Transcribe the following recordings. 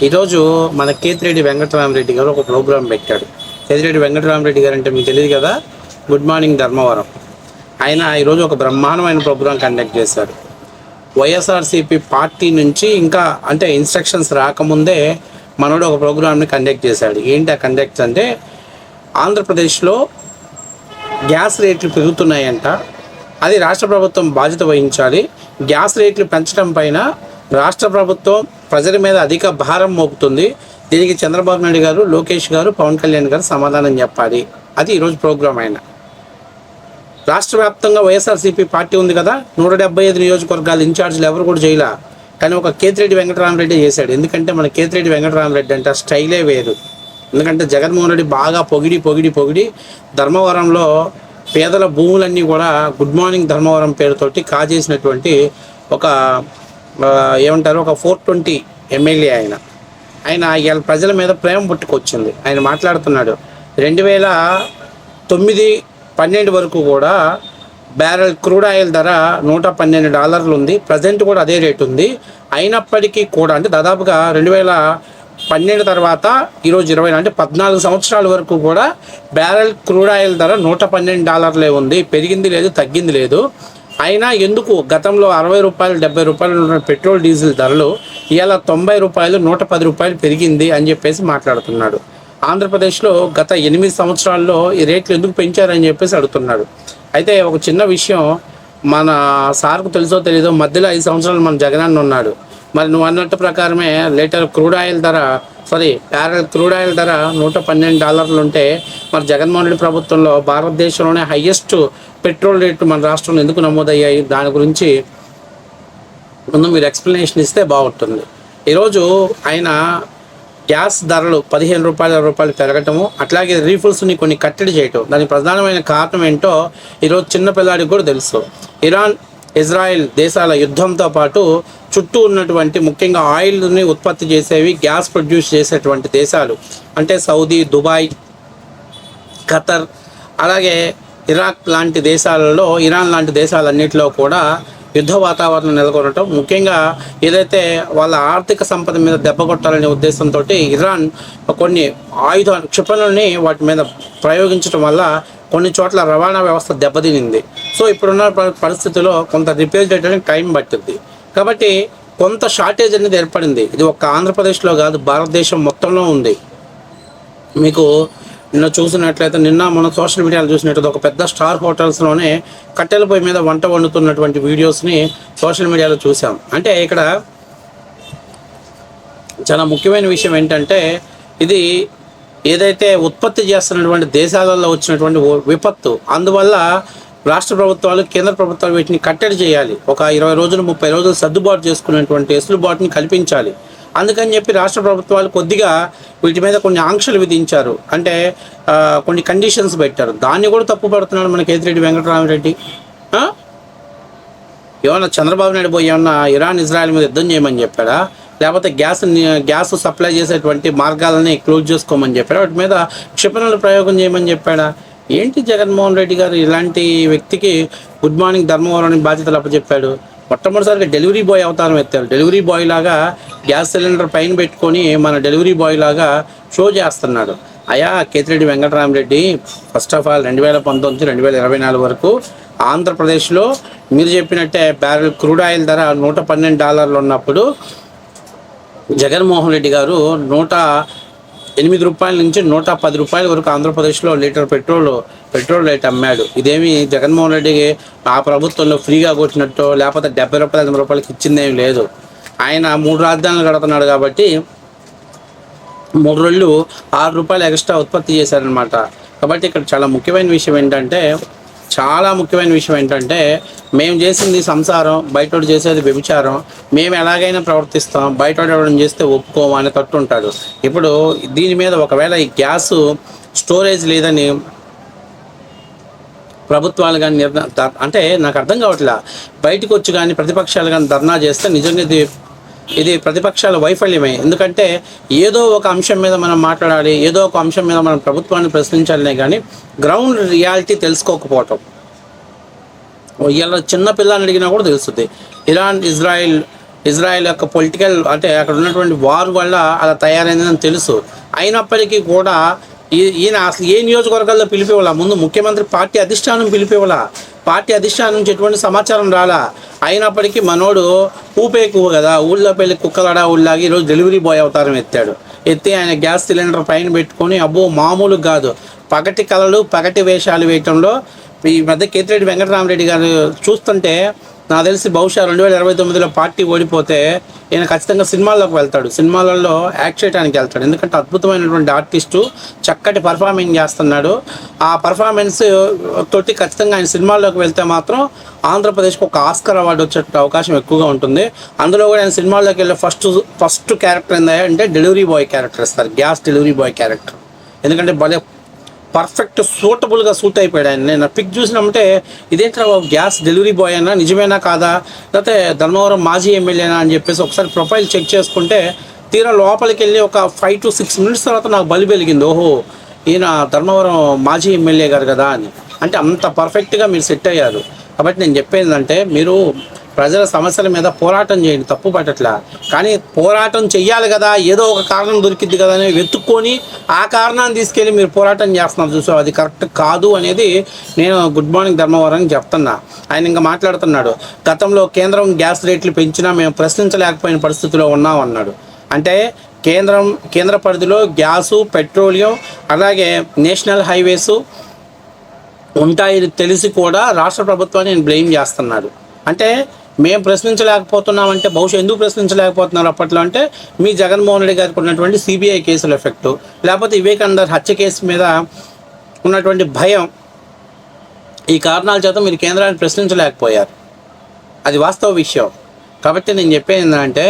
ఈరోజు మన కేతిరెడ్డి వెంకటరామరెడ్డి గారు ఒక ప్రోగ్రాం పెట్టాడు. కేతిరెడ్డి వెంకటరామరెడ్డి గారు అంటే మీకు తెలియదు కదా, గుడ్ మార్నింగ్ ధర్మవరం. ఆయన ఈరోజు ఒక బ్రహ్మాండమైన ప్రోగ్రాం కండక్ట్ చేశారు. వైఎస్ఆర్సీపీ పార్టీ నుంచి ఇంకా అంటే ఇన్స్ట్రక్షన్స్ రాకముందే మనోడు ఒక ప్రోగ్రామ్ని కండక్ట్ చేశాడు. ఏంటి ఆ కండక్ట్ అంటే, ఆంధ్రప్రదేశ్లో గ్యాస్ రేట్లు పెరుగుతున్నాయంట, అది రాష్ట్ర ప్రభుత్వం బాధ్యత వహించాలి. గ్యాస్ రేట్లు పెంచడం పైన రాష్ట్ర ప్రభుత్వం ప్రజల మీద అధిక భారం మోపుతుంది. దీనికి చంద్రబాబు నాయుడు గారు, లోకేష్ గారు, పవన్ కళ్యాణ్ గారు సమాధానం చెప్పాలి. అది ఈరోజు ప్రోగ్రాం. అయినా రాష్ట్ర వ్యాప్తంగా వైఎస్ఆర్సీపీ పార్టీ ఉంది కదా, 175 నియోజకవర్గాల ఇన్ఛార్జీలు ఎవరు కూడా చేయలే, కానీ ఒక కేతిరెడ్డి వెంకటరామరెడ్డి చేశాడు. ఎందుకంటే మన కేతిరెడ్డి వెంకటరామరెడ్డి అంటే ఆ స్టైలే వేరు. ఎందుకంటే జగన్మోహన్ రెడ్డి బాగా పొగిడి ధర్మవరంలో పేదల భూములన్నీ కూడా గుడ్ మార్నింగ్ ధర్మవరం పేరుతోటి కాజేసినటువంటి ఒక ఏమంటారు, ఒక 420 ఎమ్మెల్యే ఆయన ఇవాళ ప్రజల మీద ప్రేమ పుట్టుకొచ్చింది. ఆయన మాట్లాడుతున్నాడు, 2009-12 వరకు కూడా బ్యారెల్ క్రూడ్ ఆయిల్ ధర $112 ఉంది. ప్రజెంట్ కూడా అదే రేటు ఉంది. అయినప్పటికీ కూడా అంటే దాదాపుగా 2012 తర్వాత ఈరోజు 20 అంటే 14 సంవత్సరాల వరకు కూడా బ్యారెల్ క్రూడ్ ఆయిల్ ధర $112 ఉంది. పెరిగింది లేదు, తగ్గింది లేదు. అయినా ఎందుకు గతంలో 60 రూపాయలు 70 రూపాయలు ఉన్న పెట్రోల్ డీజిల్ ధరలు ఇవాళ 90 రూపాయలు 110 రూపాయలు పెరిగింది అని చెప్పేసి మాట్లాడుతున్నాడు. ఆంధ్రప్రదేశ్లో గత 8 సంవత్సరాల్లో ఈ రేట్లు ఎందుకు పెంచారని చెప్పేసి అడుగుతున్నాడు. అయితే ఒక చిన్న విషయం, మన సార్కు తెలుసో తెలీదో, మధ్యలో 5 సంవత్సరాలు మన జగనన్న ఉన్నాడు. మరి నువ్వు అన్నట్టు ప్రకారమే లీటర్ క్రూడ్ ఆయిల్ ధర బ్యారెల్ క్రూడ్ ఆయిల్ ధర $112 ఉంటే మరి జగన్మోహన్ రెడ్డి ప్రభుత్వంలో భారతదేశంలోనే హయ్యెస్ట్ పెట్రోల్ రేట్లు మన రాష్ట్రంలో ఎందుకు నమోదయ్యాయి, దాని గురించి ముందు మీరు ఎక్స్ప్లెనేషన్ ఇస్తే బాగుంటుంది. ఈరోజు ఆయన గ్యాస్ ధరలు 15 రూపాయలు 20 రూపాయలు పెరగటము, అట్లాగే రీఫిల్స్ని కొన్ని కట్టడి చేయటం, దానికి ప్రధానమైన కారణం ఏంటో ఈరోజు చిన్నపిల్లాడికి కూడా తెలుసు. ఇరాన్, ఇజ్రాయెల్ దేశాల యుద్ధంతో పాటు చుట్టూ ఉన్నటువంటి ముఖ్యంగా ఆయిల్ని ఉత్పత్తి చేసేవి, గ్యాస్ ప్రొడ్యూస్ చేసేటువంటి దేశాలు అంటే సౌదీ, దుబాయ్, ఖతర్, అలాగే ఇరాక్ లాంటి దేశాలలో, ఇరాన్ లాంటి దేశాలన్నింటిలో కూడా యుద్ధ వాతావరణం నెలకొనటం, ముఖ్యంగా ఏదైతే వాళ్ళ ఆర్థిక సంపద మీద దెబ్బ కొట్టాలనే ఉద్దేశంతో ఇరాన్ కొన్ని క్షిపణుల్ని వాటి మీద ప్రయోగించడం వల్ల కొన్ని చోట్ల రవాణా వ్యవస్థ దెబ్బతినింది. సో ఇప్పుడున్న పరిస్థితిలో కొంత రిపేర్ చేయడానికి టైం పట్టింది. కాబట్టి కొంత షార్టేజ్ అనేది ఏర్పడింది. ఇది ఒక్క ఆంధ్రప్రదేశ్లో కాదు, భారతదేశం మొత్తంలో ఉంది. మీకు నిన్న చూసినట్లయితే, నిన్న మన సోషల్ మీడియాలో చూసినట్లయితే ఒక పెద్ద స్టార్ హోటల్స్లోనే కట్టెల పొయ్యి మీద వంట వండుతున్నటువంటి వీడియోస్ని సోషల్ మీడియాలో చూసాం. అంటే ఇక్కడ చాలా ముఖ్యమైన విషయం ఏంటంటే, ఇది ఏదైతే ఉత్పత్తి చేస్తున్నటువంటి దేశాలలో వచ్చినటువంటి విపత్తు, అందువల్ల రాష్ట్ర ప్రభుత్వాలు, కేంద్ర ప్రభుత్వాలు వీటిని కట్టడి చేయాలి. ఒక 20 రోజులు 30 రోజులు సర్దుబాటు చేసుకునేటువంటి వెసులుబాటుని కల్పించాలి. అందుకని చెప్పి రాష్ట్ర ప్రభుత్వాలు కొద్దిగా వీటి మీద కొన్ని ఆంక్షలు విధించారు, అంటే కొన్ని కండిషన్స్ పెట్టారు. దాన్ని కూడా తప్పు పడుతున్నాడు మన కేతిరెడ్డి వెంకటరామరెడ్డి. ఏమన్నా చంద్రబాబు నాయుడు పోయి ఏమన్నా ఇరాన్, ఇజ్రాయెల్ మీద యుద్ధం చేయమని చెప్పాడా, లేకపోతే గ్యాస్ సప్లై చేసేటువంటి మార్గాలని క్లోజ్ చేసుకోమని చెప్పాడా, వాటి మీద క్షిపణుల ప్రయోగం చేయమని చెప్పాడా? ఏంటి జగన్మోహన్ రెడ్డి గారు ఇలాంటి వ్యక్తికి గుడ్ మార్నింగ్ ధర్మవరం బాధ్యతలు అప్పచెప్పాడు? మొట్టమొదటిసారిగా డెలివరీ బాయ్ అవతారం ఎత్తాడు. డెలివరీ బాయ్ లాగా గ్యాస్ సిలిండర్ పైన పెట్టుకొని మన డెలివరీ బాయ్ లాగా షో చేస్తున్నాడు. అయా Kethireddy Venkatarama Reddy, first of all 2019-2024 వరకు ఆంధ్రప్రదేశ్లో మీరు చెప్పినట్టే బ్యారెల్ క్రూడ్ ఆయిల్ ధర $112 ఉన్నప్పుడు జగన్మోహన్ రెడ్డి గారు 108 రూపాయల నుంచి 110 రూపాయల వరకు ఆంధ్రప్రదేశ్లో లీటర్ పెట్రోల్ రేట్ అమ్మాడు. ఇదేమి జగన్మోహన్ రెడ్డికి ఆ ప్రభుత్వంలో ఫ్రీగా కొట్టినట్టు, లేకపోతే 70 రూపాయలు 80 రూపాయలకి ఇచ్చిందేమి లేదు. ఆయన 3 రాజధానులు కడుతున్నాడు కాబట్టి 3 రోజులు 6 రూపాయలు ఎక్స్ట్రా ఉత్పత్తి చేశారనమాట. కాబట్టి ఇక్కడ చాలా ముఖ్యమైన విషయం ఏంటంటే మేము చేసింది సంసారం, బయటోడు చేసేది వ్యభిచారం, మేము ఎలాగైనా ప్రవర్తిస్తాం, బయటోడు ఎవరైనా చేస్తే ఒప్పుకోము అనే తట్టు ఉంటాడు. ఇప్పుడు దీని మీద ఒకవేళ ఈ గ్యాస్ స్టోరేజ్ లేదని ప్రభుత్వాలు కానీ అంటే నాకు అర్థం కావట్లే, బయటకు వచ్చి కానీ ప్రతిపక్షాలు కానీ ధర్నా చేస్తే నిజంగా ఇది ప్రతిపక్షాల వైఫల్యమే. ఎందుకంటే ఏదో ఒక అంశం మీద మనం మాట్లాడాలి, ఏదో ఒక అంశం మీద మనం ప్రభుత్వాన్ని ప్రశ్నించాలనే కానీ గ్రౌండ్ రియాలిటీ తెలుసుకోకపోవటం. ఇలా చిన్న పిల్లల్ని అడిగినా కూడా తెలుస్తుంది. ఇరాన్, ఇజ్రాయిల్ ఇజ్రాయెల్ యొక్క పొలిటికల్ అంటే అక్కడ ఉన్నటువంటి వార్ వల్ల అలా తయారైందని తెలుసు. అయినప్పటికీ కూడా ఈయన అసలు ఏ నియోజకవర్గాల్లో పిలిపివ్వాల, ముందు ముఖ్యమంత్రి పార్టీ అధిష్టానం పిలిపివ్వాల, పార్టీ అధిష్టానం నుంచి ఎటువంటి సమాచారం రాలా. అయినప్పటికీ మనోడు ఊపేకు కదా, ఊళ్ళో పెళ్ళి కుక్కలడా ఊళ్ళలాగి ఈరోజు డెలివరీ బాయ్ అవతారం ఎత్తి ఆయన గ్యాస్ సిలిండర్ పైన పెట్టుకొని అబ్బో మామూలు కాదు, పగటి కళలు పగటి వేషాలు వేయటంలో ఈ మధ్య కేతిరెడ్డి వెంకటరామరెడ్డి గారు చూస్తుంటే నాకు తెలిసి బహుశా 2029లో పార్టీ ఓడిపోతే ఈయన ఖచ్చితంగా సినిమాల్లోకి వెళ్తాడు, సినిమాలలో యాక్ట్ చేయడానికి వెళ్తాడు. ఎందుకంటే అద్భుతమైనటువంటి ఆర్టిస్టు, చక్కటి పర్ఫార్మింగ్ చేస్తున్నాడు. ఆ పర్ఫార్మెన్స్ తోటి ఖచ్చితంగా ఆయన సినిమాల్లోకి వెళ్తే మాత్రం ఆంధ్రప్రదేశ్కి ఒక ఆస్కర్ అవార్డు వచ్చే అవకాశం ఎక్కువగా ఉంటుంది. అందులో కూడా ఆయన సినిమాల్లోకి వెళ్ళే ఫస్ట్ క్యారెక్టర్ ఏంటంటే డెలివరీ బాయ్ క్యారెక్టర్ ఇస్తారు, గ్యాస్ డెలివరీ బాయ్ క్యారెక్టర్. ఎందుకంటే భలే పర్ఫెక్ట్ సూటబుల్గా సూట్ అయిపోయాడు ఆయన. నేను పిక్ చూసినామంటే ఇదేంటో గ్యాస్ డెలివరీ బాయ్ అన్నా, నిజమేనా కాదా, లేకపోతే ధర్మవరం మాజీ ఎమ్మెల్యేనా అని చెప్పేసి ఒకసారి ప్రొఫైల్ చెక్ చేసుకుంటే తీరా లోపలికి వెళ్ళి ఒక 5 to 6 minutes తర్వాత నాకు బలి వెలిగింది, ఓహో ఈయన ధర్మవరం మాజీ ఎమ్మెల్యే గారు కదా అని. అంటే అంత పర్ఫెక్ట్గా మీరు సెట్ అయ్యారు. కాబట్టి నేను చెప్పేందంటే మీరు ప్రజల సమస్యల మీద పోరాటం చేయండి, తప్పు పట్టట్లా. కానీ పోరాటం చెయ్యాలి కదా, ఏదో ఒక కారణం దొరికిద్ది కదా అని వెతుక్కొని ఆ కారణాన్ని తీసుకెళ్ళి మీరు పోరాటం చేస్తున్నారు చూసో, అది కరెక్ట్ కాదు అనేది నేను గుడ్ మార్నింగ్ ధర్మవరం చెప్తున్నా. ఆయన ఇంకా మాట్లాడుతున్నాడు, గతంలో కేంద్రం గ్యాస్ రేట్లు పెంచినా మేము ప్రశ్నించలేకపోయిన పరిస్థితిలో ఉన్నాం అన్నాడు. అంటే కేంద్ర పరిధిలో గ్యాసు, పెట్రోలియం, అలాగే నేషనల్ హైవేసు ఉంటాయి తెలిసి కూడా రాష్ట్ర ప్రభుత్వాన్ని నేను బ్లేమ్ చేస్తున్నాడు. అంటే మేము ప్రశ్నించలేకపోతున్నామంటే బహుశా ఎందుకు ప్రశ్నించలేకపోతున్నారు అప్పట్లో అంటే మీ జగన్మోహన్ రెడ్డి గారికి ఉన్నటువంటి సిబిఐ కేసుల ఎఫెక్టు, లేకపోతే వివేకానంద హత్య కేసు మీద ఉన్నటువంటి భయం, ఈ కారణాల చేత మీరు కేంద్రాన్ని ప్రశ్నించలేకపోయారు. అది వాస్తవ విషయం. కాబట్టి నేను చెప్పేది ఏంటంటే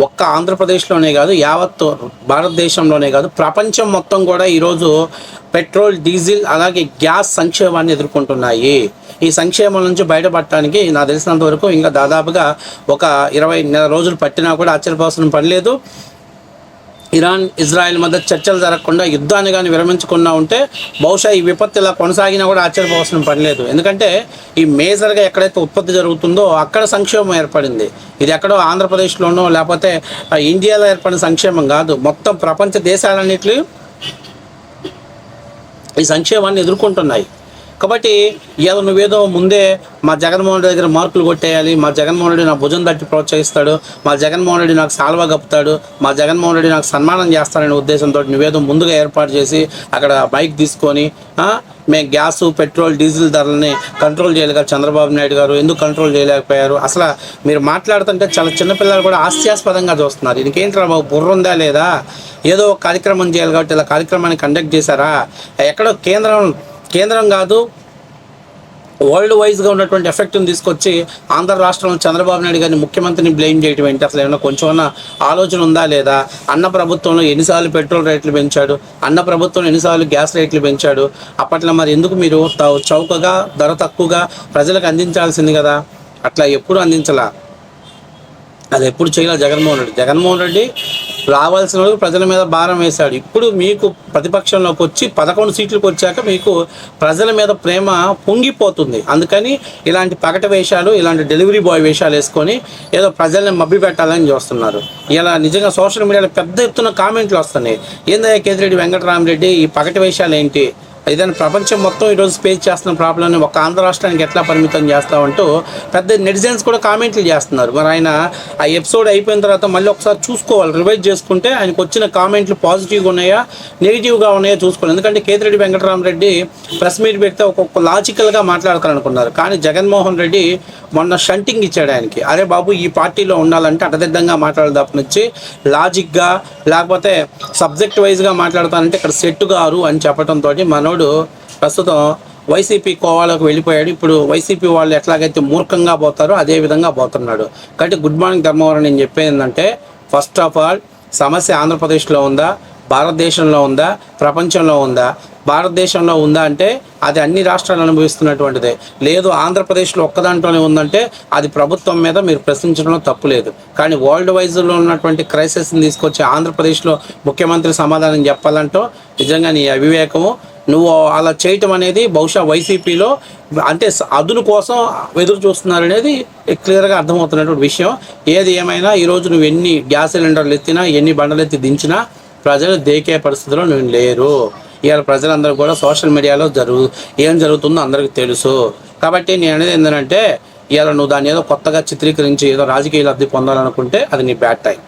ఒక్క ఆంధ్రప్రదేశ్లోనే కాదు, యావత్ భారతదేశంలోనే కాదు, ప్రపంచం మొత్తం కూడా ఈరోజు పెట్రోల్, డీజిల్ అలాగే గ్యాస్ సంక్షేమాన్ని ఎదుర్కొంటున్నాయి. ఈ సంక్షేమం నుంచి బయటపడటానికి నాకు తెలిసినంత వరకు ఇంకా దాదాపుగా ఒక 20 రోజులు పట్టినా కూడా ఆశ్చర్యపోవాల్సిన పని లేదు. ఇరాన్ ఇజ్రాయెల్ మధ్య చర్చలు జరగకుండా యుద్ధాన్ని కానీ విరమించకుండా ఉంటే బహుశా ఈ విపత్తు ఇలా కొనసాగినా కూడా ఆశ్చర్యపోవాల్సిన పని లేదు. ఎందుకంటే ఈ మేజర్గా ఎక్కడైతే ఉత్పత్తి జరుగుతుందో అక్కడ సంక్షేమం ఏర్పడింది. ఇది ఎక్కడో ఆంధ్రప్రదేశ్లోనో లేకపోతే ఇండియాలో ఏర్పడిన సంక్షేమం కాదు, మొత్తం ప్రపంచ దేశాలన్నింటినీ ఈ సంక్షేమాన్ని ఎదుర్కొంటున్నాయి. కాబట్టి ఏదో నువ్వేదో ముందే మా జగన్మోహన్ రెడ్డి దగ్గర మార్కులు కొట్టేయాలి, మా జగన్మోహన్ రెడ్డి నా భుజం తట్టి ప్రోత్సహిస్తాడు, మా జగన్మోహన్ రెడ్డి నాకు సాల్వా కప్పుతాడు, మా జగన్మోహన్ రెడ్డి నాకు సన్మానం చేస్తాడనే ఉద్దేశంతో నువ్వేదో ముందుగా ఏర్పాటు చేసి అక్కడ బైక్ తీసుకొని మేము గ్యాసు, పెట్రోల్, డీజిల్ ధరలని కంట్రోల్ చేయలేక చంద్రబాబు నాయుడు గారు ఎందుకు కంట్రోల్ చేయలేకపోయారు. అసలు మీరు మాట్లాడుతుంటే చాలా చిన్నపిల్లలు కూడా హాస్యాస్పదంగా చూస్తున్నారు. ఇంకేంటి బాబు బుర్ర ఉందా లేదా, ఏదో ఒక కార్యక్రమం చేయాలి కాబట్టి ఇలా కార్యక్రమాన్ని కండక్ట్ చేశారా. ఎక్కడో కేంద్రం కాదు, వరల్డ్ వైజ్గా ఉన్నటువంటి ఎఫెక్ట్ని తీసుకొచ్చి ఆంధ్ర రాష్ట్రంలో చంద్రబాబు నాయుడు గారిని ముఖ్యమంత్రిని బ్లేమ్ చేయడం ఏంటి, అసలు ఏమైనా కొంచెమన్నా ఆలోచన ఉందా లేదా. అన్న ప్రభుత్వంలో ఎన్నిసార్లు పెట్రోల్ రేట్లు పెంచాడు, అన్న ప్రభుత్వంలో ఎన్నిసార్లు గ్యాస్ రేట్లు పెంచాడు. అప్పట్లో మరి ఎందుకు మీరు చౌకగా ధర తక్కువగా ప్రజలకు అందించాల్సింది కదా, అట్లా ఎప్పుడు అందించలా, అది ఎప్పుడు చేయాలి. జగన్మోహన్ రెడ్డి రావాల్సిన వాళ్ళకి ప్రజల మీద భారం వేశాడు. ఇప్పుడు మీకు ప్రతిపక్షంలోకి వచ్చి 11 సీట్లకు వచ్చాక మీకు ప్రజల మీద ప్రేమ పొంగిపోతుంది. అందుకని ఇలాంటి పగట వేషాలు, ఇలాంటి డెలివరీ బాయ్ వేషాలు వేసుకొని ఏదో ప్రజల్ని మభ్య పెట్టాలని చూస్తున్నారు. ఇలా నిజంగా సోషల్ మీడియాలో పెద్ద ఎత్తున కామెంట్లు వస్తున్నాయి, ఏందయ్యా కేతిరెడ్డి వెంకటరామరెడ్డి ఈ పగట వేషాలు ఏంటి, ఏదైనా ప్రపంచం మొత్తం ఈరోజు ఫేస్ చేస్తున్న ప్రాబ్లమ్ని ఒక ఆంధ్ర రాష్ట్రానికి ఎట్లా పరిమితం చేస్తామంటూ పెద్ద నెటిజన్స్ కూడా కామెంట్లు చేస్తున్నారు. మరి ఆయన ఆ ఎపిసోడ్ అయిపోయిన తర్వాత మళ్ళీ ఒకసారి చూసుకోవాలి, రివైజ్ చేసుకుంటే ఆయనకు వచ్చిన కామెంట్లు పాజిటివ్గా ఉన్నాయా నెగిటివ్గా ఉన్నాయా చూసుకోవాలి. ఎందుకంటే కేతిరెడ్డి వెంకటరామరెడ్డి ప్రెస్ మీట్ పెడితే ఒక్కొక్క లాజికల్గా మాట్లాడతారనుకున్నారు, కానీ జగన్మోహన్ రెడ్డి మొన్న షంటింగ్ ఇచ్చాడు ఆయనకి. అరే బాబు ఈ పార్టీలో ఉండాలంటే అటదిద్దంగా మాట్లాడాలి తప్పనిచ్చి లాజిక్గా లేకపోతే సబ్జెక్ట్ వైజ్గా మాట్లాడతానంటే ఇక్కడ సెట్ గారు అని చెప్పడంతో మనోడు ప్రస్తుతం వైసీపీ కోవాలోకి వెళ్ళిపోయాడు. ఇప్పుడు వైసీపీ వాళ్ళు ఎట్లాగైతే మూర్ఖంగా పోతారో అదే విధంగా పోతున్నాడు. కాబట్టి గుడ్ మార్నింగ్ ధర్మవరం నేను చెప్పేది ఏంటంటే ఫస్ట్ ఆఫ్ ఆల్ సమస్య ఆంధ్రప్రదేశ్లో ఉందా, భారతదేశంలో ఉందా, ప్రపంచంలో ఉందా. భారతదేశంలో ఉందా అంటే అది అన్ని రాష్ట్రాలు అనుభవిస్తున్నటువంటిదే. లేదు ఆంధ్రప్రదేశ్లో ఒక్కదాంట్లోనే ఉందంటే అది ప్రభుత్వం మీద మీరు ప్రశ్నించడంలో తప్పు లేదు. కానీ వరల్డ్ వైజ్లో ఉన్నటువంటి క్రైసిస్ని తీసుకొచ్చి ఆంధ్రప్రదేశ్లో ముఖ్యమంత్రి సమాధానం చెప్పాలంటో నిజంగా నీ అవివేకము, నువ్వు అలా చేయటం అనేది బహుశా వైసీపీలో అంటే అదును కోసం ఎదురు చూస్తున్నారు అనేది క్లియర్గా అర్థమవుతున్నటువంటి విషయం. ఏది ఏమైనా ఈరోజు నువ్వు ఎన్ని గ్యాస్ సిలిండర్లు ఎత్తినా, ఎన్ని బండలు ఎత్తి దించినా ప్రజలు దేకే పరిస్థితిలో నువ్వు లేరు. ఇవాళ ప్రజలందరూ కూడా సోషల్ మీడియాలో ఏం జరుగుతుందో అందరికీ తెలుసు. కాబట్టి నేను అనేది ఏంటంటే, ఇవాళ నువ్వు దాన్ని ఏదో కొత్తగా చిత్రీకరించి ఏదో రాజకీయ లబ్ధి పొందాలనుకుంటే అది నీ బ్యాడ్ టైం.